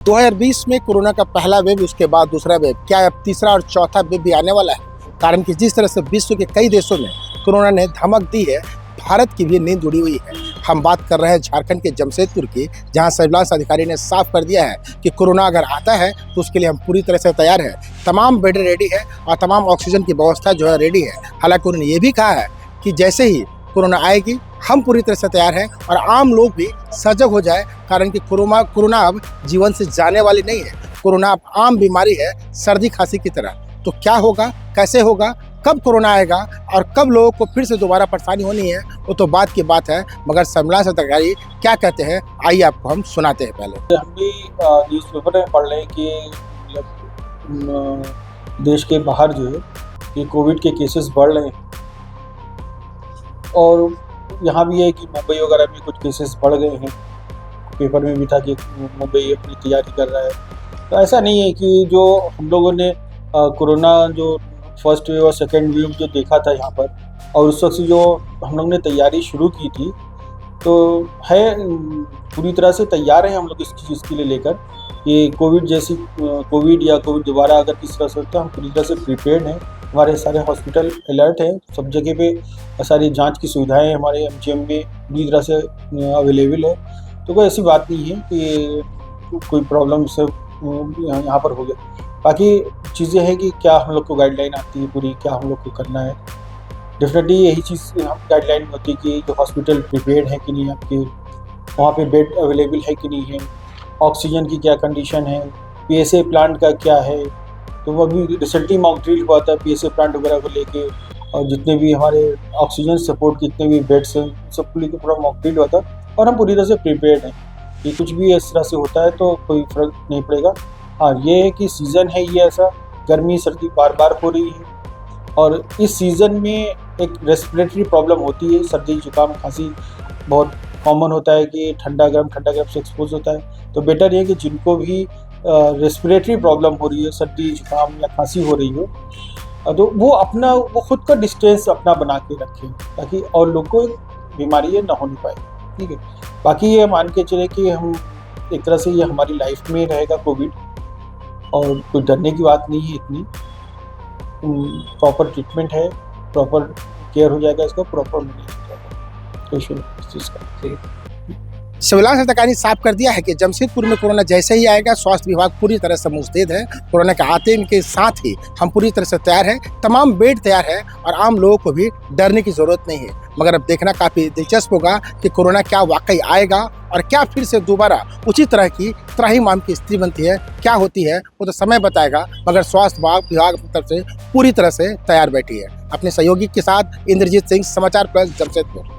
2020 में कोरोना का पहला वेव, उसके बाद दूसरा वेव, क्या अब तीसरा और चौथा वेव भी आने वाला है? कारण कि जिस तरह से विश्व के कई देशों में कोरोना ने धमक दी है, भारत की भी नींद उड़ी हुई है। हम बात कर रहे हैं झारखंड के जमशेदपुर की, जहां सर्विलांस अधिकारी ने साफ कर दिया है कि कोरोना अगर आता है तो उसके लिए हम पूरी तरह से तैयार हैं। तमाम बेड रेडी है और तमाम ऑक्सीजन की व्यवस्था जो है रेडी है। हालांकि उन्होंने ये भी कहा है कि जैसे ही कोरोना आएगी हम पूरी तरह से तैयार हैं और आम लोग भी सजग हो जाए, कारण कि कोरोना अब जीवन से जाने वाली नहीं है। कोरोना अब आम बीमारी है, सर्दी खांसी की तरह। तो क्या होगा, कैसे होगा, कब कोरोना आएगा और कब लोगों को फिर से दोबारा परेशानी होनी है, वो तो बात की बात है। मगर सर्विलांस अधिकारी क्या कहते हैं, आइए आपको हम सुनाते हैं। पहले हम भी न्यूज़पेपर में पढ़ रहे हैं कि देश के बाहर जो है ये कोविड के केसेस बढ़ रहे हैं, और यहाँ भी है कि मुंबई वगैरह में कुछ केसेस बढ़ गए हैं। पेपर में भी था कि मुंबई अपनी तैयारी कर रहा है। तो ऐसा नहीं है कि जो हम लोगों ने कोरोना जो फर्स्ट वेव और सेकेंड वेव जो देखा था यहाँ पर, और उस वक्त से जो हम लोग ने तैयारी शुरू की थी, तो है पूरी तरह से तैयार हैं हम लोग इस चीज़ के लिए लेकर। ये कोविड जैसी कोविड या कोविड दोबारा अगर किस तरह से होता है, हम पूरी तरह से प्रिपेयर्ड हैं। हमारे सारे हॉस्पिटल अलर्ट हैं, सब जगह पे सारी जांच की सुविधाएं हमारे एमजीएम में पूरी तरह से अवेलेबल है। तो कोई ऐसी बात नहीं है कि कोई प्रॉब्लम से यहाँ पर हो गया। बाकी चीज़ें हैं कि क्या हम लोग को गाइडलाइन आती है पूरी, क्या हम लोग को करना है। डेफिनेटली यही चीज़ गाइडलाइन होती है कि जो हॉस्पिटल प्रिपेयर्ड है कि नहीं, आपके वहाँ पे बेड अवेलेबल है कि नहीं है, ऑक्सीजन की क्या कंडीशन है, पीएसए प्लांट का क्या है। तो वो अभी रिसेंटली मॉक ड्रिल हुआ था पीएसए प्लांट वगैरह को लेके, और जितने भी हमारे ऑक्सीजन सपोर्ट कितने भी बेड्स हैं सब को लेकर पूरा मॉक ड्रिल हुआ था, और हम पूरी तरह से प्रिपेयर्ड हैं कि कुछ भी इस तरह से होता है तो कोई फ़र्क नहीं पड़ेगा। हाँ, ये है कि सीज़न है ये ऐसा, गर्मी सर्दी बार बार हो रही है, और इस सीज़न में एक रेस्पिरेटरी प्रॉब्लम होती है। सर्दी जुकाम खांसी बहुत कॉमन होता है कि ठंडा गर्म से एक्सपोज होता है। तो बेटर ये कि जिनको भी रेस्पिरेटरी प्रॉब्लम हो रही है, सर्दी जुकाम या खांसी हो रही हो, तो वो खुद का डिस्टेंस अपना बना के रखें, ताकि और लोग को बीमारी ये ना होने पाए। ठीक है, बाकी ये मान के चले कि हम एक तरह से ये हमारी लाइफ में रहेगा कोविड, और कोई डरने की बात नहीं है इतनी। प्रॉपर ट्रीटमेंट है, प्रॉपर केयर हो जाएगा, इसका प्रॉपर मैनेज हो जाएगा, कोई इशू नहीं इस चीज़ का। ठीक है, सर्विलांस अधिकारी ने साफ कर दिया है कि जमशेदपुर में कोरोना जैसे ही आएगा, स्वास्थ्य विभाग पूरी तरह से मुस्तैद है। कोरोना के आते के साथ ही हम पूरी तरह से तैयार हैं, तमाम बेड तैयार है और आम लोगों को भी डरने की जरूरत नहीं है। मगर अब देखना काफ़ी दिलचस्प होगा कि कोरोना क्या वाकई आएगा और क्या फिर से दोबारा उसी तरह की त्राहिमाम की स्थिति बनती है, क्या होती है वो तो समय बताएगा। मगर स्वास्थ्य विभाग की तरफ से पूरी तरह से तैयार बैठी है। अपने सहयोगी के साथ इंद्रजीत सिंह, समाचार प्लस, जमशेदपुर।